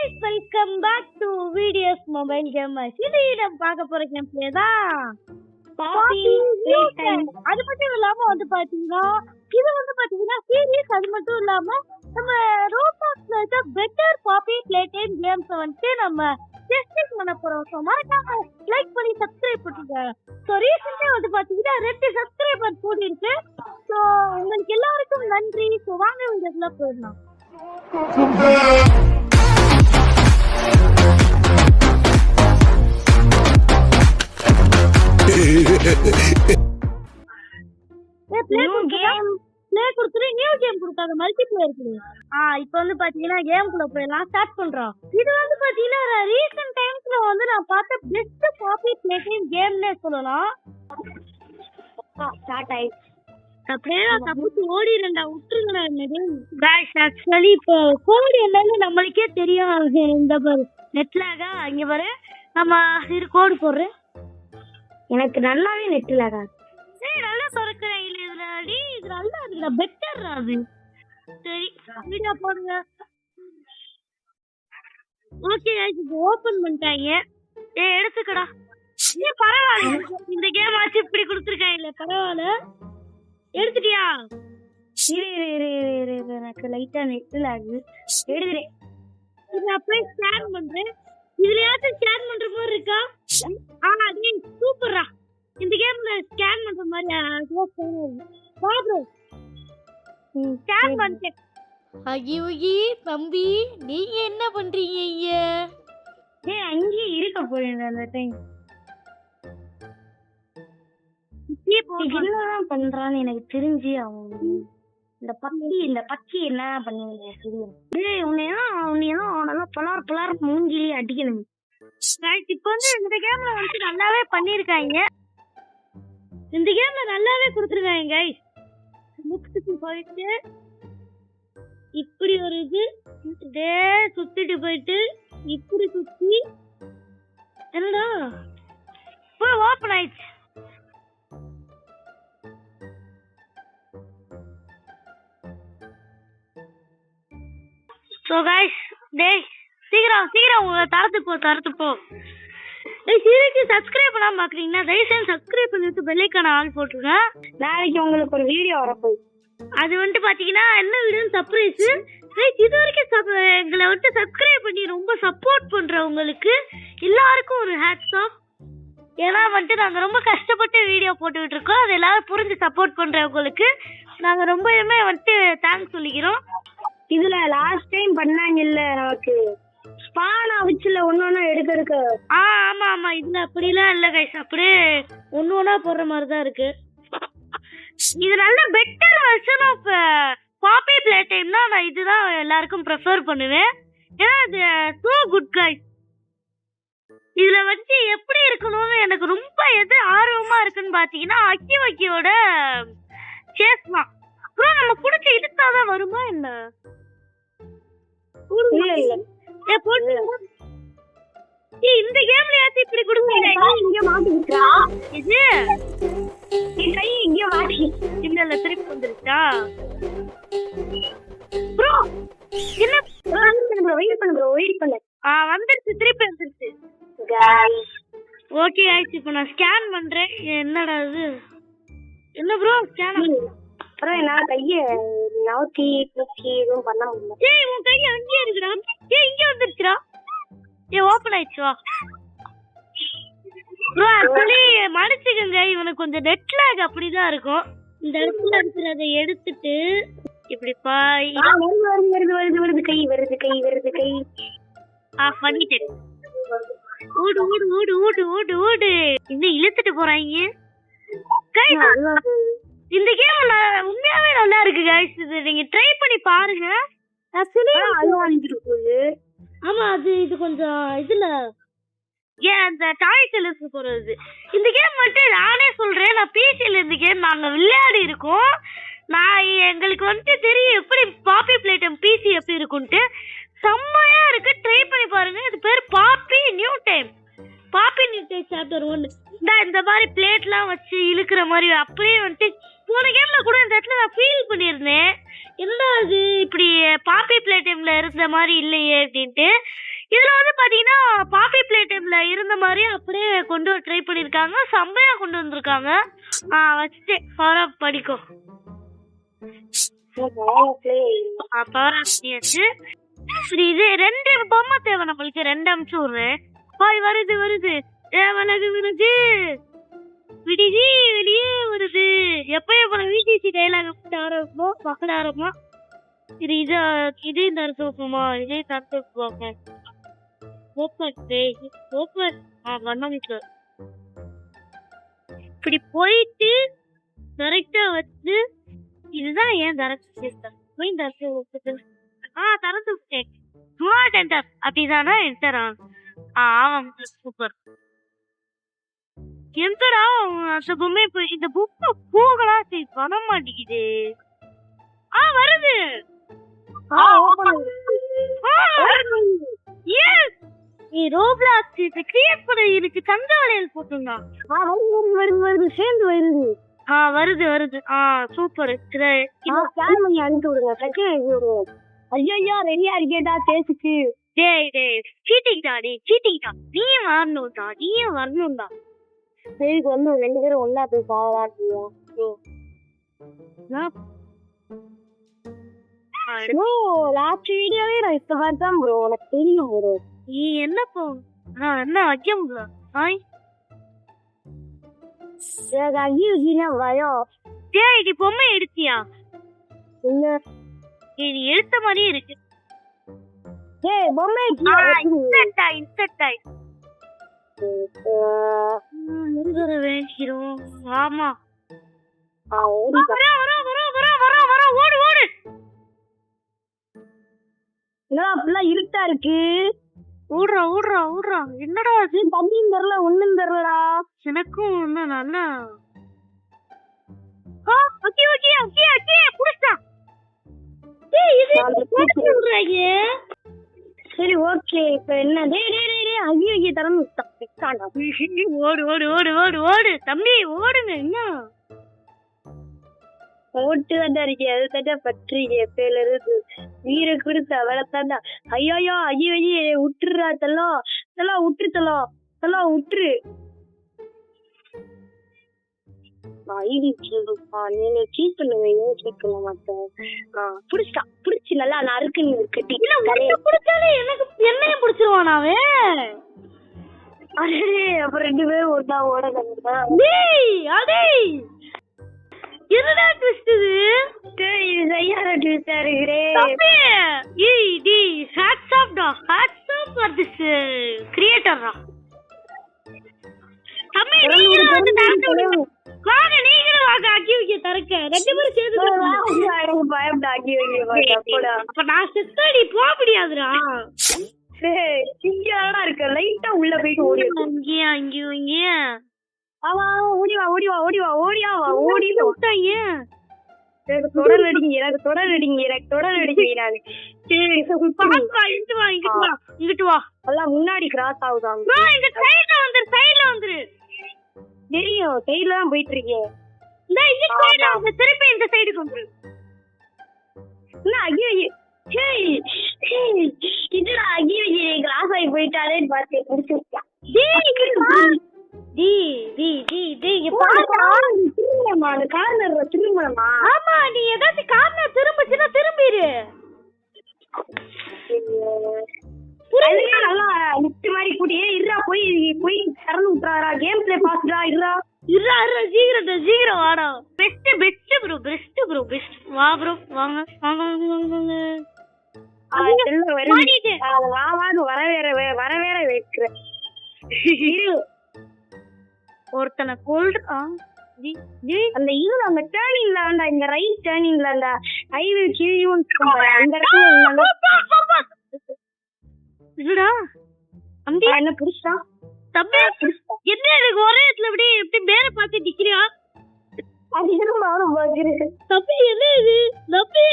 guys, welcome back to VDS Mobile Gamers. இது நம்ம பார்க்க போற கேம் பிளே தான் பாப்பி டைம். அது மட்டும் இல்லாம வந்து பாத்தீங்கன்னா இது வந்து பாத்தீங்கன்னா சீரியஸ். அது மட்டும் இல்லாம நம்ம ரோபாக்ஸ்ல இருக்க பெட்டர் பாப்பி பிளே டைம் கேம்ஸ் வந்து நம்ம டெஸ்டிங் பண்ண போறோம். ஸோ மறக்காம லைக் பண்ணி சப்ஸ்கிரைப் பண்ணுங்க. ஸோ ரீசெண்டா வந்து பாத்தீங்கன்னா 2 சப்ஸ்கிரைபர் கூடியிருக்கு. ஸோ உங்களுக்கு எல்லாருக்கும் நன்றி. ஸோ வாங்க வீடியோக்குள்ள போயிடலாம். இப்ப வந்து பாத்தீங்கன்னா கேம்குள்ள போயிடலாம். ஸ்டார்ட் பண்றோம். இது வந்து பாத்தீங்கன்னா ரீசன்ட் டைம்ஸ்ல வந்து நான் பார்த்த பெஸ்ட் பாப்பி பிளே டைம் கேம்னே சொல்லலாம். ஸ்டார்ட் ஆயிடுச்சு. அப்படியே தப்பிச்சு ஓடிடுறேன்டா, விட்டுருங்கடா. காய்ஸ் ஆக்சுவலி இப்போ கோடு என்னன்னு நம்மளுக்கே தெரியும். இந்த பாரு நெட்லாகா இங்க பாரு, நம்ம இது கோடு போடுறேன். எனக்கு நல்லாவே நெட்லாகா நல்லா திறக்கிறேன். இல்ல இதுல அடி இது நல்லா இருக்குடா, பெட்டர் அது. சரி வீடியோ போடுங்க. ஓகே गाइस, இப்போ ஓபன் பண்ணிட்டாங்க. எடுத்துக்கடா. நீ பரவாயில்லை, இந்த கேம் ஆச்சு இப்படி கொடுத்துருக்காங்க. இல்ல பரவாயில்ல, எடுத்துட்டியா? எனக்கு லைட்டா நெட்ல ஆகுது. எடுக்கிறேன். இது அப்படியே ஸ்கேன் பண்றேன். இதுலயாச்சும் ஸ்கேன் பண்ற மாதிரி இருக்கா? அது சூப்பரா. இந்த கேம்ல ஸ்கேன் பண்ற மாதிரி ஸ்கேன் பண்ணிட்டேன். அகியுகி தம்பி, நீங்க என்ன பண்றீங்க இங்க? அங்கேயே இருக்க போறேன் அந்த டைம். என்னதான் பண்றான்னு எனக்கு தெரிஞ்சு அவங்க இந்த பக்கி என்ன பண்ணுவீங்க? உன்னையெல்லாம் பலார் மூஞ்சிலே அடிக்கணும். இப்ப வந்து இந்த கேம்ல வந்து நல்லாவே பண்ணிருக்காங்க. இந்த கேம்ல நல்லாவே கொடுத்துருக்காங்க கைஸ். முத்துக்கு போயிட்டு இப்படி ஒரு இது சுத்திட்டு போயிட்டு இப்படி சுத்தி என்னடா போய் ஓப்பன் ஆயிடுச்சு. So guys, சீக்கிரம் உங்க தரத்து போ. சீரியஸ்லி சப்ஸ்கிரைப் பண்ணாம பாக்குறீங்கன்னா தயவு செஞ்சு சப்ஸ்கிரைப் பண்ணிட்டு பெல் ஐகானை ஆன் போட்டுருங்க. நாளைக்கு உங்களுக்கு ஒரு வீடியோ வரப்போகுது. அது வந்து பாத்தீங்கன்னா என்ன வீடியோன்னு சர்ப்ரைஸ். இது வரைக்கும் எங்களை வந்து சப்ஸ்கிரைப் பண்ணி ரொம்ப சப்போர்ட் பண்றவங்களுக்கு எல்லாருக்கும் ஒரு ஹேட்ஸ் ஆஃப். ஏன்னா வந்துட்டு நாங்க ரொம்ப கஷ்டப்பட்டு வீடியோ போட்டுக்கிட்டு இருக்கோம். அது எல்லாரும் புரிஞ்சு சப்போர்ட் பண்றவங்களுக்கு நாங்க ரொம்பவுமே வந்துட்டு தேங்க்ஸ் சொல்லிக்கிறோம். இதுல லாஸ்ட் டைம் பண்ணாங்கல்ல நமக்கு ஸ்பானா வச்சுல ஒன்னொன்னா எடுக்க. ஆமா இதுல அப்படிலாம் இல்ல கைஸ், அப்படியே ஒன்னொன்னா போடுற மாதிரி தான் இருக்கு. இது நல்ல பெட்டர் வெர்ஷன் ஆஃப் பாப்பி பிளே டைம்னா நான் இதுதான் எல்லாருக்கும் ப்ரிஃபர் பண்ணுவேன். ஏன்னா இது சோ குட் கைஸ். இதுல வந்து எப்படி இருக்கணும்னு எனக்கு ரொம்ப எது ஆர்வமா இருக்குன்னு பாத்தீங்கன்னா அக்கியோட சேஸ் தான். அப்புறம் நம்ம புடிச்ச இழுத்தாதான் வருமா என்ன? இந்த கேம்ல யாச்சு இப்படி கொடுப்பீங்க? இங்க மாட்டிக்கிட்டா இது கை இங்க மாட்டி இல்ல திருப்பி வந்துருச்சா? ப்ரோ என்ன வெயிட் பண்ணு வந்துருச்சு, திருப்பி வந்துருச்சு. ஓகே ஆயிடுச்சு. இப்போ நான் ஸ்கேன் பண்றேன். என்னடா இது? என்ன ப்ரோ ஸ்கேன்? அப்புறம் நான் கைய நவுத்தி தூக்கி எதுவும் பண்ண முடியல. உன் கை அங்கேயே இருக்குடா. இங்க வந்துருச்சுடா. ஓபன் ஆயிடுச்சுவா ப்ரோ. ஆக்சுவலி மன்னிச்சுக்கங்க, இவனுக்கு கொஞ்சம் நெட் லாக் அப்படிதான் இருக்கும். இந்த இடத்துல இருக்கிறத எடுத்துட்டு இப்படி பாய் வருது கை ஆஃப் பண்ணிட்டேன். ஓடு இன்னும் இழுத்துட்டு போறாங்க. இந்த கேம் உண்மையாவே நல்லா இருக்கு கைஸ். இது நீங்க ட்ரை பண்ணி பாருங்க. ஆமா இது கொஞ்சம் இதுல அந்த டாய் செல்லுக்கு போறது. இந்த கேம் மட்டும் நானே சொல்றேன், நான் பிசில இந்த கேம் நாங்க விளையாடி இருக்கோம். எங்களுக்கு வந்துட்டு தெரியும் எப்படி பாப்பி பிளே டைம் பிசி எப்படி இருக்கும்ட்டு. செம்மையா இருக்கு, ட்ரை பண்ணி பாருங்க. இது பேர் பாப்பி நியூ டைம் சாப்டர் 1. இந்த மாதிரி பிளேட்லாம் வச்சு இழுக்கிற மாதிரி அப்படியே வந்துட்டு போன கேம்ல கூட இந்த இடத்துல நான் ஃபீல் பண்ணியிருந்தேன். என்னடா அது இப்படி பாப்பி பிளே டைம்ல இருந்த மாதிரி இல்லையே அப்படின்ட்டு. இதுல வந்து பாத்தீங்கன்னா பாப்பி பிளே டைம்ல இருந்த மாதிரி அப்படியே கொண்டு வர ட்ரை பண்ணிருக்காங்க. செம்மையா கொண்டு வந்திருக்காங்க. வச்சுட்டு பவர் ஆஃப் படிக்கும். பவர் ஆஃப் பண்ணியாச்சு. சரி, இது 2 பொம்மை தேவை நம்மளுக்கு. 2 அமுச்சு விடுறேன். வருது வருது. விலகு விலகு விடிஜி வெளியே வருது. எப்பயும் போல விடிஜி டைலாக் ஆரம்பிப்போம். பக்கட ஆரம்பம். சரி, இது இந்த அர்த்தமா இதே தடுத்து வைப்பாங்க. இப்படி போயிட்டு கரெக்டா வந்து இதுதான் ஏன் அப்படிதானா என்டர் ஆகும். சூப்பர். எந்தடா அந்த பொம்மை இப்ப இந்த புக்கு போகலா வர மாட்டேங்குது. வருது. ரோப்ளாக்ஸ் இத கிரியேட் பண்ண இருக்கு. சந்தாவளையல் போட்டுங்க. வருது சேர்ந்து வருது. வருது வருது. சூப்பர். பிளான் பண்ணி அனுப்பி விடுங்க. ஐயா ரெடியா இருக்கேடா பேசுக்கு. டேய் சீட்டிங்டா. சீட்டிங்டா. நீயும் வரணும்டா. சரி வந்து 2 பேரும் ஒண்ணா போய் பாவலாட்டியோம். லாஸ்ட் வீடியோவே நான் இப்ப பார்த்தேன் ப்ரோ. எனக்கு தெரியும் ப்ரோ. நீ என்ன போ என்ன வைக்க முடியல. நீ பொம்மை எடுத்தியா? நீ எடுத்த மாதிரியே இருக்கு. பொம்மை வேண்டிக்கிறோம். ஆமா ஓடு ஓடு. அப்படிலாம் இருட்டா இருக்கு. ஊடுறா. என்னடா அது? தம்பியும் தெரியல ஒண்ணும் தெரியலடா. எனக்கும் ஒண்ணு நல்லா. சரி ஓகே. இப்ப என்ன ஐயோ தரம் ஓடு தம்பி ஓடுங்க. என்ன ஓட்டு தான் இருக்கு. அது தாண்டா பற்றிங்க பேர்ல இருந்து வீர கொடுத்த அவளத்தாண்டா. ஐயோ விட்டுறா. தலாம் விட்டுரு. புடிச்சு நல்லா நறுக்குன்னு கட்டி என்னையும் புடிச்சிருவானாவே. அப்புறம் 2 பேரும் ஒண்ணா ஓட என்னடா ட்விஸ்ட் இது? இது சரியான ட்விஸ்டா இருக்குடே. Hats off for this creator. தம்பி நீங்களும் வாங்க. ஆக்கி வைக்க தரக்க 2 பேரும் சேர்ந்து பயப்பட ஆக்கி வைக்க. அப்ப நான் செத்தாடி போக முடியாதுடா. இங்கடா இருக்க. லைட்டா உள்ள போயிட்டு ஓடி இங்க ஆமா ஓடிவா விட்டாங்க. எனக்கு தொடர் அடிங்க. இங்கிட்டு வா. எல்லாம் முன்னாடி கிராஸ் ஆகுதாங்க. சைடுல வந்துரு. தெரியும் சைடுல தான் போயிட்டு இருக்கேன். திருப்பி இந்த சைடுக்கு வந்துரு. இதுடா கிராஸ் ஆகி போயிட்டாலே பார்த்து முடிச்சிருக்கான். ஆமா நீ ஏதாச்சும் கார்னர் திரும்பிச்சுன்னா திரும்பிடு. நல்லா லிஃப்ட் மாதிரி கூட்டியே இருடா. போய் திறந்து விட்டுறாரா. Game play பாத்துடா. இருடா சீக்கிரம் வாடா. Best bro. வா ப்ரோ வாங்க. வர வைக்கிற ஒருத்தனை கொல்றா. அந்த இது அந்த டர்னிங்ல வேண்டா. இந்த ரைட் டர்னிங்ல அந்த ஹைவே கீழே அந்த இல்லடா. அம்பி என்ன புடிச்சா? தம்பி என்ன எனக்கு ஒரே இடத்துல எப்படி மேல பார்த்து நிக்கிறியா? அது நானும் பாக்குறேன். தம்பி என்ன இது? தம்பி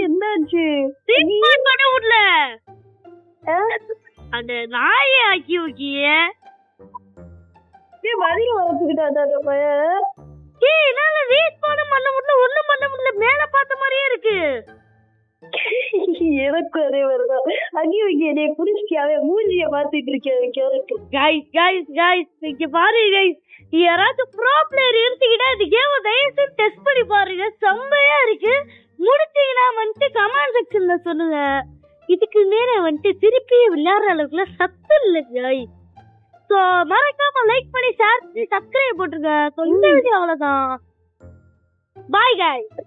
என்னாச்சு? ட்ரீட்மெண்ட் பண்ண விடல. அந்த நாயை ஆக்கி வைக்கிய பதில் வளர்த்துக்கிட்டா என்னால ரீட் பண்ண முடியல. ஒண்ணும் பண்ண முடியல. மேல பார்த்த மாதிரியே இருக்கு. எனக்கும் அதே மாதிரிதான். அங்கேயும் இங்க என்னைய குடிச்சியாவே மூஞ்சிய பாத்துட்டு இருக்கேன். கைஸ் இங்க பாருங்க கைஸ், யாராச்சும் ப்ரோ பிளேயர் இருந்துக்கிட்டா இந்த கேம் தயவுசெய்து டெஸ்ட் பண்ணி பாருங்க. செம்மையா இருக்கு. முடிச்சீங்கன்னா வந்துட்டு கமெண்ட் செக்ஷன்ல சொல்லுங்க. இதுக்கு மேல வந்துட்டு திருப்பி விளையாடுற அளவுக்குல சத்து இல்லை கைஸ். ஸோ மறக்காம லைக் பண்ணி ஷேர் பண்ணி சப்ஸ்கிரைப் போட்டுருங்க. ஸோ இந்த வீடியோ அவ்வளோதான். Bye guys.